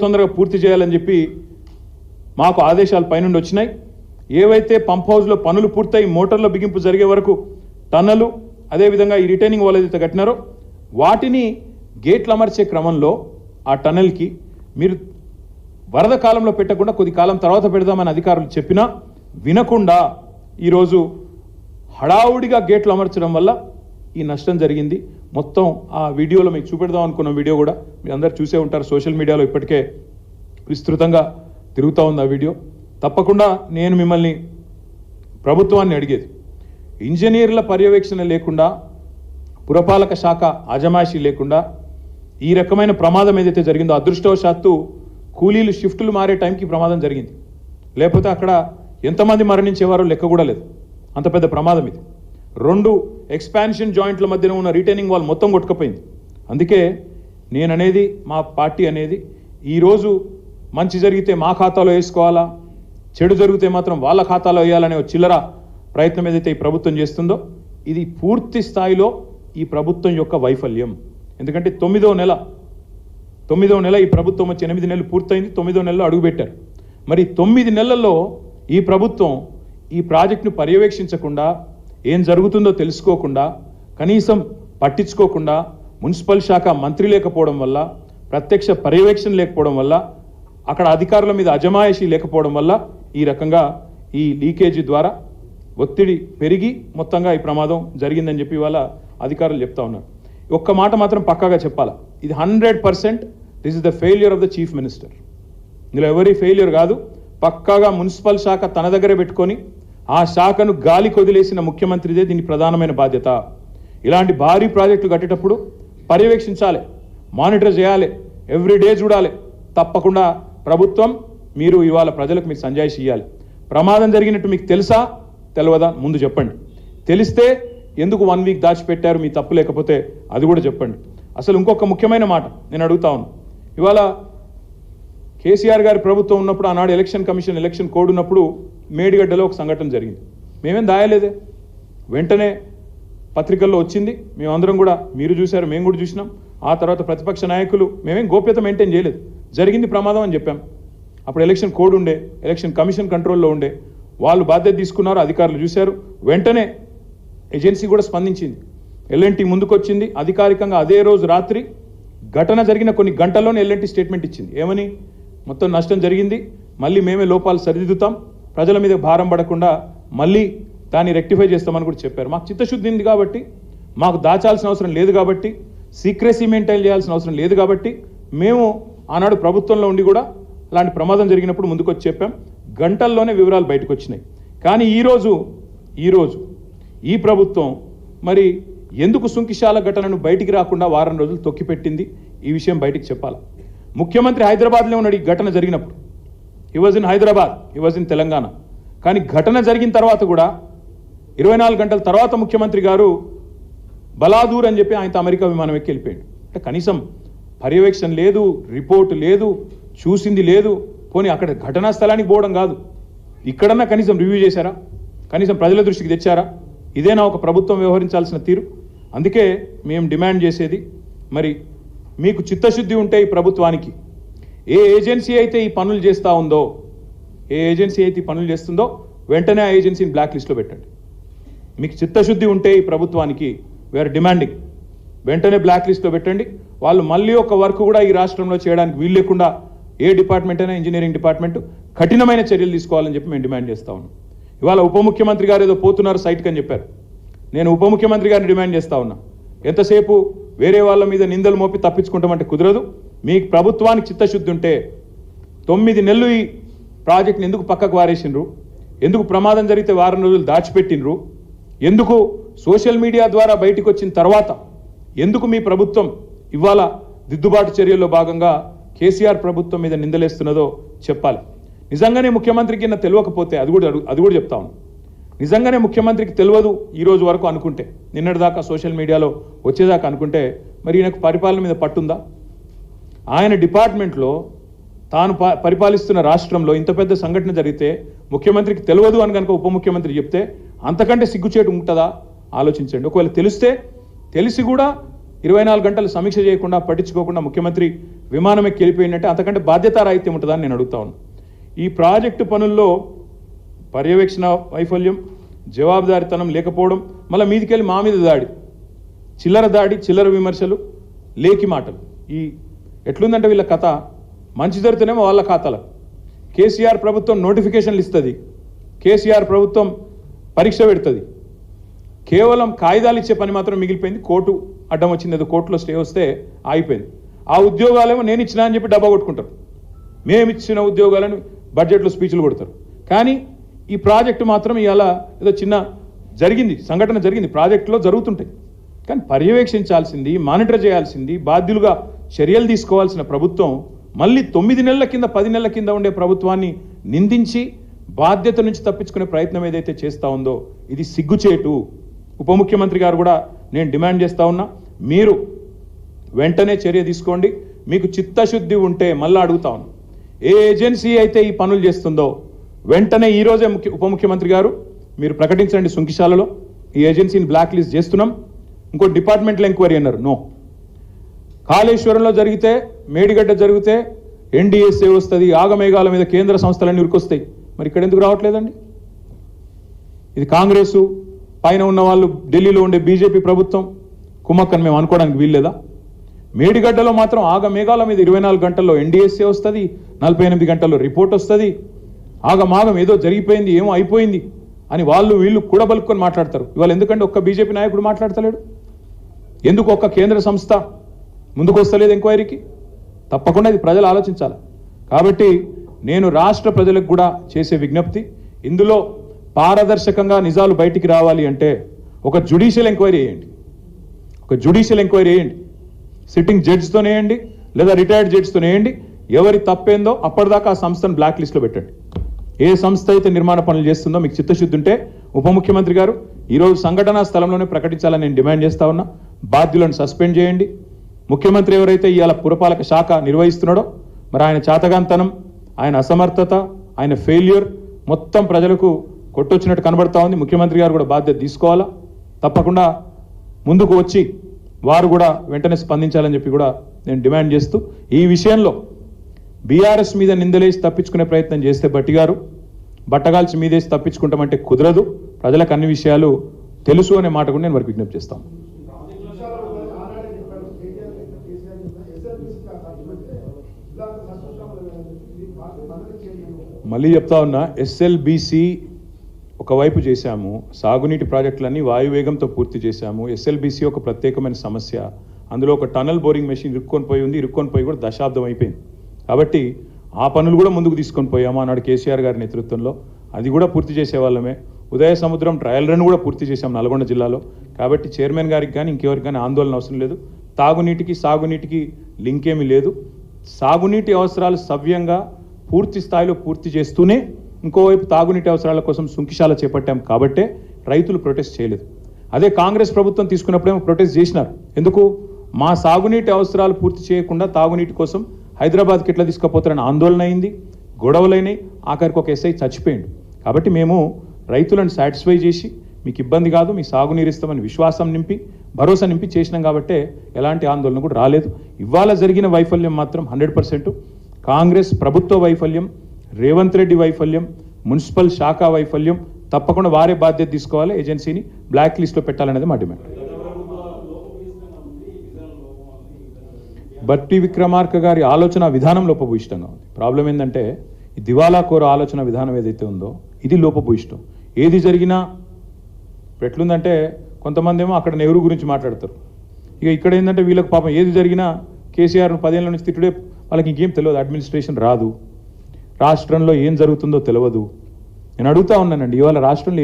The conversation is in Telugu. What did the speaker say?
తొందరగా పూర్తి చేయాలని చెప్పి మాకు ఆదేశాలు పైనుండి వచ్చినాయి. ఏవైతే పంప్ హౌస్లో పనులు పూర్తయి మోటార్ల బిగింపు జరిగే వరకు టన్నలు అదేవిధంగా ఈ రిటైనింగ్ వాల్ ఏదైతే కట్టినారో వాటిని గేట్లు అమర్చే క్రమంలో ఆ టన్నల్కి మీరు వరద కాలంలో పెట్టకుండా కొద్ది కాలం తర్వాత పెడదామని అధికారులు చెప్పినా వినకుండా ఈరోజు హడావుడిగా గేట్లు అమర్చడం వల్ల ఈ నష్టం జరిగింది. మొత్తం ఆ వీడియోలో మీకు చూపెడదాం అనుకున్న వీడియో కూడా మీరు అందరు చూసే ఉంటారు. సోషల్ మీడియాలో ఇప్పటికే విస్తృతంగా తిరుగుతూ ఉంది ఆ వీడియో. తప్పకుండా నేను మిమ్మల్ని ప్రభుత్వాన్ని అడిగేది, ఇంజనీర్ల పర్యవేక్షణ లేకుండా పురపాలక శాఖ అజమాయిషీ లేకుండా ఈ రకమైన ప్రమాదం ఏదైతే జరిగిందో అదృష్టవశాత్తు కూలీలు షిఫ్టులు మారే టైంకి ప్రమాదం జరిగింది. లేకపోతే అక్కడ ఎంతమంది మరణించేవారో లెక్క కూడా లేదు. అంత పెద్ద ప్రమాదం ఇది. 2 ఎక్స్పాన్షన్ జాయింట్ల మధ్యన ఉన్న రిటైనింగ్ వాల్ మొత్తం కొట్టుకుపోయింది. అందుకే నేననేది, మా పార్టీ అనేది, ఈరోజు మంచి జరిగితే మా ఖాతాలో వేసుకోవాలా, చెడు జరిగితే మాత్రం వాళ్ళ ఖాతాలో వేయాలనే చిల్లర ప్రయత్నం ఏదైతే ఈ ప్రభుత్వం చేస్తుందో ఇది పూర్తి స్థాయిలో ఈ ప్రభుత్వం యొక్క వైఫల్యం. ఎందుకంటే 9వ నెల ఈ ప్రభుత్వం వచ్చి 8 నెలలు పూర్తయింది. 9వ నెలలో అడుగుపెట్టారు. మరి 9 నెలల్లో ఈ ప్రభుత్వం ఈ ప్రాజెక్టును పర్యవేక్షించకుండా, ఏం జరుగుతుందో తెలుసుకోకుండా, కనీసం పట్టించుకోకుండా, మున్సిపల్ శాఖ మంత్రి లేకపోవడం వల్ల, ప్రత్యక్ష పర్యవేక్షణ లేకపోవడం వల్ల, అక్కడ అధికారుల మీద అజమాయిషీ లేకపోవడం వల్ల ఈ రకంగా ఈ లీకేజీ ద్వారా ఒత్తిడి పెరిగి మొత్తంగా ఈ ప్రమాదం జరిగిందని చెప్పి వాళ్ళ అధికారులు చెప్తా ఉన్నారు. ఒక్క మాట మాత్రం పక్కాగా చెప్పాలా, ఇది 100% this is the failure of the chief minister. ఇందులో ఎవరి ఫెయిల్యూర్ కాదు. పక్కాగా మున్సిపల్ శాఖ తన దగ్గరే పెట్టుకొని ఆ శాఖను గాలి కొదిలేసిన ముఖ్యమంత్రిదే దీని ప్రధానమైన బాధ్యత. ఇలాంటి భారీ ప్రాజెక్టులు కట్టేటప్పుడు పర్యవేక్షించాలి, మానిటర్ చేయాలి, ఎవ్రీడే చూడాలి. తప్పకుండా ప్రభుత్వం మీరు ఇవాళ ప్రజలకు మీరు సంజాయిషి ఇవ్వాలి. ప్రమాదం జరిగినట్టు మీకు తెలుసా తెలియదా ముందు చెప్పండి. తెలిస్తే ఎందుకు 1 వీక్ దాచిపెట్టారు, మీ తప్పు లేకపోతే అది కూడా చెప్పండి. అసలు ఇంకొక ముఖ్యమైన మాట నేను అడుగుతా ఉన్నాను. ఇవాళ కేసీఆర్ గారి ప్రభుత్వం ఉన్నప్పుడు, ఆనాడు ఎలక్షన్ కమిషన్ ఎలక్షన్ కోడ్ ఉన్నప్పుడు మేడిగడ్డలో ఒక సంఘటన జరిగింది. మేమేం దాయలేదే, వెంటనే పత్రికల్లో వచ్చింది. మేమందరం కూడా, మీరు చూశారు, మేము కూడా చూసినాం. ఆ తర్వాత ప్రతిపక్ష నాయకులు మేమేం గోప్యత మెయింటైన్ చేయలేదు, జరిగింది ప్రమాదం అని చెప్పాం. అప్పుడు ఎలక్షన్ కోడ్ ఉండే, ఎలక్షన్ కమిషన్ కంట్రోల్లో ఉండే, వాళ్ళు బాధ్యత తీసుకున్నారు, అధికారులు చూశారు. వెంటనే ఏజెన్సీ కూడా స్పందించింది, ఎల్ఎన్టీ ముందుకొచ్చింది. అధికారికంగా అదే రోజు రాత్రి ఘటన జరిగిన కొన్ని గంటల్లోనే ఎల్ఎన్టీ స్టేట్మెంట్ ఇచ్చింది. ఏమని, మొత్తం నష్టం జరిగింది, మళ్ళీ మేమే లోపాలు సరిదిద్దుతాం, ప్రజల మీద భారం పడకుండా మళ్ళీ దాన్ని రెక్టిఫై చేస్తామని కూడా చెప్పారు. మాకు చిత్తశుద్ధి ఉంది కాబట్టి, మాకు దాచాల్సిన అవసరం లేదు కాబట్టి, సీక్రెసీ మెయింటైన్ చేయాల్సిన అవసరం లేదు కాబట్టి మేము ఆనాడు ప్రభుత్వంలో ఉండి కూడా అలాంటి ప్రమాదం జరిగినప్పుడు ముందుకొచ్చి చెప్పాం. గంటల్లోనే వివరాలు బయటకు వచ్చినాయి. కానీ ఈరోజు ఈ ప్రభుత్వం మరి ఎందుకు సుంకిశాల ఘటనను బయటికి రాకుండా వారం రోజులు తొక్కిపెట్టింది, ఈ విషయం బయటికి చెప్పాలి. ముఖ్యమంత్రి హైదరాబాద్లో ఉన్నాడు ఈ ఘటన జరిగినప్పుడు. He was in Hyderabad, he was in Telangana. కానీ ఘటన జరిగిన తర్వాత కూడా 24 గంటల తర్వాత ముఖ్యమంత్రి గారు బలాదూర్ అని చెప్పి ఆయనతో అమెరికా విమానం ఎక్కి వెళ్ళిపోయాడు. అంటే కనీసం పర్యవేక్షణ లేదు, రిపోర్ట్ లేదు, చూసింది లేదు. పోనీ అక్కడ ఘటనా స్థలానికి పోవడం కాదు, ఇక్కడన్నా కనీసం రివ్యూ చేశారా, కనీసం ప్రజల దృష్టికి తెచ్చారా? ఇదేనా ఒక ప్రభుత్వం వ్యవహరించాల్సిన తీరు? అందుకే మేము డిమాండ్ చేసేది, మరి మీకు చిత్తశుద్ధి ఉంటే ఈ ప్రభుత్వానికి, ఏ ఏజెన్సీ అయితే ఈ పనులు చేస్తూ ఉందో, ఏ ఏజెన్సీ అయితే ఈ పనులు చేస్తుందో వెంటనే ఆ ఏజెన్సీని బ్లాక్ లిస్ట్లో పెట్టండి. మీకు చిత్తశుద్ధి ఉంటే ఈ ప్రభుత్వానికి, వీఆర్ డిమాండింగ్, వెంటనే బ్లాక్ లిస్ట్లో పెట్టండి. వాళ్ళు మళ్ళీ ఒక వర్క్ కూడా ఈ రాష్ట్రంలో చేయడానికి వీలు లేకుండా ఏ డిపార్ట్మెంట్ అయినా, ఇంజనీరింగ్ డిపార్ట్మెంట్ కఠినమైన చర్యలు తీసుకోవాలని చెప్పి మేము డిమాండ్ చేస్తా ఉన్నాం. ఇవాళ ఉప ముఖ్యమంత్రి గారు ఏదో పోతున్నారు సైట్కి అని చెప్పారు. నేను ఉప ముఖ్యమంత్రి గారిని డిమాండ్ చేస్తా ఉన్నా, ఎంతసేపు వేరే వాళ్ళ మీద నిందలు మోపి తప్పించుకుంటామంటే కుదరదు. మీకు ప్రభుత్వానికి చిత్తశుద్ధి ఉంటే 9 నెలలు ఈ ప్రాజెక్ట్ని ఎందుకు పక్కకు వారేసిండ్రు, ఎందుకు ప్రమాదం జరిగితే వారం రోజులు దాచిపెట్టినరు, ఎందుకు సోషల్ మీడియా ద్వారా బయటకు వచ్చిన తర్వాత ఎందుకు మీ ప్రభుత్వం ఇవాళ దిద్దుబాటు చర్యల్లో భాగంగా కేసీఆర్ ప్రభుత్వం మీద నిందలేస్తున్నదో చెప్పాలి. నిజంగానే ముఖ్యమంత్రికి తెలియకపోతే అది కూడా చెప్తా ఉన్నాను. నిజంగానే ముఖ్యమంత్రికి తెలియదు ఈ రోజు వరకు అనుకుంటే, నిన్నటిదాకా సోషల్ మీడియాలో వచ్చేదాకా అనుకుంటే, మరి ఈయనకు పరిపాలన మీద పట్టుందా? ఆయన డిపార్ట్మెంట్లో తాను పరిపాలిస్తున్న రాష్ట్రంలో ఇంత పెద్ద సంఘటన జరిగితే ముఖ్యమంత్రికి తెలియదు అని కనుక ఉప ముఖ్యమంత్రి చెప్తే అంతకంటే సిగ్గుచేటు ఉంటుందా? ఆలోచించండి. ఒకవేళ తెలిస్తే, తెలిసి కూడా 24 గంటలు సమీక్ష చేయకుండా, పట్టించుకోకుండా ముఖ్యమంత్రి విమానం ఎక్కి వెళ్ళిపోయిందంటే అంతకంటే బాధ్యతారాహిత్యం ఉంటుందని నేను అడుగుతా ఉన్నాను. ఈ ప్రాజెక్టు పనుల్లో పర్యవేక్షణ వైఫల్యం, జవాబుదారితనం లేకపోవడం, మళ్ళీ మీదికెళ్ళి మా మీద దాడి, చిల్లర విమర్శలు, లేకి మాటలు. ఈ ఎట్లుందంటే వీళ్ళ కథ మంచి జరుగుతూనేమో వాళ్ళ ఖాతాలో. కేసీఆర్ ప్రభుత్వం నోటిఫికేషన్లు ఇస్తుంది, కేసీఆర్ ప్రభుత్వం పరీక్ష పెడుతుంది, కేవలం కాగితాలు ఇచ్చే పని మాత్రం మిగిలిపోయింది. కోర్టు అడ్డం వచ్చింది, ఏదో కోర్టులో స్టే వస్తే ఆగిపోయింది. ఆ ఉద్యోగాలేమో నేను ఇచ్చినా అని చెప్పి డబ్బా కొట్టుకుంటారు. మేము ఇచ్చిన ఉద్యోగాలను బడ్జెట్లో స్పీచ్లు కొడతారు. కానీ ఈ ప్రాజెక్టు మాత్రం ఇవాళ ఏదో చిన్న సంఘటన జరిగింది, ప్రాజెక్టులో జరుగుతుంటాయి. కానీ పర్యవేక్షించాల్సింది, మానిటర్ చేయాల్సింది, బాధ్యులుగా చర్యలు తీసుకోవాల్సిన ప్రభుత్వం మళ్ళీ 9 నెలల కింద 10 నెలల కింద ఉండే ప్రభుత్వాన్ని నిందించి బాధ్యత నుంచి తప్పించుకునే ప్రయత్నం ఏదైతే చేస్తూ ఉందో ఇది సిగ్గుచేటు. ఉప ముఖ్యమంత్రి గారు కూడా నేను డిమాండ్ చేస్తూ ఉన్నా, మీరు వెంటనే చర్య తీసుకోండి. మీకు చిత్తశుద్ధి ఉంటే మళ్ళీ అడుగుతా ఉన్నా, ఏ ఏజెన్సీ అయితే ఈ పనులు చేస్తుందో వెంటనే ఈరోజే ఉప ముఖ్యమంత్రి గారు మీరు ప్రకటించండి. సుంకిశాలలో ఈ ఏజెన్సీని బ్లాక్ లిస్ట్ చేస్తున్నాం. ఇంకో డిపార్ట్మెంట్లో ఎంక్వైరీ అన్నారు, నో. కాళేశ్వరంలో జరిగితే, మేడిగడ్డ జరిగితే ఎన్డీఎస్ఏ వస్తుంది, ఆగమేఘాల మీద కేంద్ర సంస్థలన్నీ ఉరికొస్తాయి. మరి ఇక్కడ ఎందుకు రావట్లేదండి? ఇది కాంగ్రెసు పైన ఉన్న వాళ్ళు, ఢిల్లీలో ఉండే బీజేపీ ప్రభుత్వం కుమ్మక్కని మేము అనుకోవడానికి వీల్లేదా? మేడిగడ్డలో మాత్రం ఆగమేఘాల మీద 24 గంటల్లో ఎన్డీఎస్ఏ వస్తుంది, 48 గంటల్లో రిపోర్ట్ వస్తుంది. ఆగమాగం ఏదో జరిగిపోయింది, ఏమో అయిపోయింది అని వాళ్ళు వీళ్ళు కూడబలుకొని మాట్లాడతారు. ఇవాళ ఎందుకంటే ఒక్క బీజేపీ నాయకుడు మాట్లాడతలేడు? ఎందుకు ఒక్క కేంద్ర సంస్థ ముందుకు వస్తలేదు ఎంక్వైరీకి? తప్పకుండా ఇది ప్రజలు ఆలోచించాలి. కాబట్టి నేను రాష్ట్ర ప్రజలకు కూడా చేసే విజ్ఞప్తి, ఇందులో పారదర్శకంగా నిజాలు బయటికి రావాలి అంటే ఒక జ్యుడిషియల్ ఎంక్వైరీ వేయండి. సిట్టింగ్ జడ్జితోనే వేయండి, లేదా రిటైర్డ్ జడ్జితోనే వేయండి. ఎవరి తప్పేందో అప్పటిదాకా ఆ సంస్థను బ్లాక్ లిస్ట్లో పెట్టండి. ఏ సంస్థ అయితే నిర్మాణ పనులు చేస్తుందో మీకు చిత్తశుద్ధి ఉంటే ఉప ముఖ్యమంత్రి గారు ఈరోజు సంఘటనా స్థలంలోనే ప్రకటించాలని నేను డిమాండ్ చేస్తా ఉన్నా. బాధ్యులను సస్పెండ్ చేయండి. ముఖ్యమంత్రి ఎవరైతే ఇవాళ పురపాలక శాఖ నిర్వహిస్తున్నాడో మరి ఆయన చాతగాంతనం, ఆయన అసమర్థత, ఆయన ఫెయిల్యూర్ మొత్తం ప్రజలకు కొట్టొచ్చినట్టు కనబడతా ఉంది. ముఖ్యమంత్రి గారు కూడా బాధ్యత తీసుకోవాలా, తప్పకుండా ముందుకు వచ్చి వారు కూడా వెంటనే స్పందించాలని చెప్పి కూడా నేను డిమాండ్ చేస్తూ, ఈ విషయంలో బీఆర్ఎస్ మీద నిందలేసి తప్పించుకునే ప్రయత్నం చేస్తే బట్టగాల్చి మీదేసి తప్పించుకుంటామంటే కుదరదు. ప్రజలకు అన్ని విషయాలు తెలుసు అనే మాట కూడా నేను వారికి విజ్ఞప్తి చేస్తాను. మళ్ళీ చెప్తా ఉన్నా, ఎస్ఎల్బీసీ ఒకవైపు చేశాము, సాగునీటి ప్రాజెక్టులన్నీ వాయువేగంతో పూర్తి చేశాము. ఎస్ఎల్బీసీ ఒక ప్రత్యేకమైన సమస్య, అందులో ఒక టనల్ బోరింగ్ మెషిన్ ఇరుక్కొని పోయి కూడా దశాబ్దం అయిపోయింది. కాబట్టి ఆ పనులు కూడా ముందుకు తీసుకొని పోయాము ఆనాడు కేసీఆర్ గారి నేతృత్వంలో, అది కూడా పూర్తి చేసేవాళ్ళమే. ఉదయ సముద్రం ట్రయల్ రన్ కూడా పూర్తి చేశాం నల్గొండ జిల్లాలో. కాబట్టి చైర్మన్ గారికి కానీ ఇంకెవరికి కానీ ఆందోళన అవసరం లేదు. సాగునీటికి లింక్ ఏమీ లేదు. సాగునీటి అవసరాలు సవ్యంగా పూర్తి స్థాయిలో పూర్తి చేస్తూనే ఇంకోవైపు తాగునీటి అవసరాల కోసం సుంకిశాల చేపట్టాం. కాబట్టే రైతులు ప్రొటెస్ట్ చేయలేదు. అదే కాంగ్రెస్ ప్రభుత్వం తీసుకున్నప్పుడేమో ప్రొటెస్ట్ చేసినారు. ఎందుకు? మా సాగునీటి అవసరాలు పూర్తి చేయకుండా తాగునీటి కోసం హైదరాబాద్కి ఎట్లా తీసుకుపోతారని ఆందోళన అయింది, గొడవలైనాయి, ఆఖరికి ఒక ఎస్ఐ చచ్చిపోయిండు. కాబట్టి మేము రైతులను సాటిస్ఫై చేసి మీకు ఇబ్బంది కాదు, మీ సాగునీరు ఇస్తామని విశ్వాసం నింపి, భరోసా నింపి చేసినాం. కాబట్టే ఎలాంటి ఆందోళన కూడా రాలేదు. ఇవాళ జరిగిన వైఫల్యం మాత్రం 100% కాంగ్రెస్ ప్రభుత్వ వైఫల్యం, రేవంత్ రెడ్డి వైఫల్యం, మున్సిపల్ శాఖ వైఫల్యం. తప్పకుండా వారే బాధ్యత తీసుకోవాలి, ఏజెన్సీని బ్లాక్ లిస్ట్లో పెట్టాలనేది మా డిమాండ్. బట్టి విక్రమార్క గారి ఆలోచన విధానం లోపభూయిష్టంగా ఉంది. ప్రాబ్లం ఏంటంటే ఈ దివాలా కోర ఆలోచన విధానం ఏదైతే ఉందో ఇది లోపభూయిష్టం. ఏది జరిగినా ఎట్లుందంటే కొంతమంది ఏమో అక్కడ నెహ్రూ గురించి మాట్లాడతారు. ఇక ఇక్కడ ఏంటంటే వీళ్ళకి పాపం ఏది జరిగినా కేసీఆర్ను 10 ఏళ్ళ నుంచి తిట్టుడే, వాళ్ళకి ఇంకేం తెలియదు, అడ్మినిస్ట్రేషన్ రాదు, రాష్ట్రంలో ఏం జరుగుతుందో తెలియదు. నేను అడుగుతా ఉన్నానండి, ఇవాళ రాష్ట్రంలో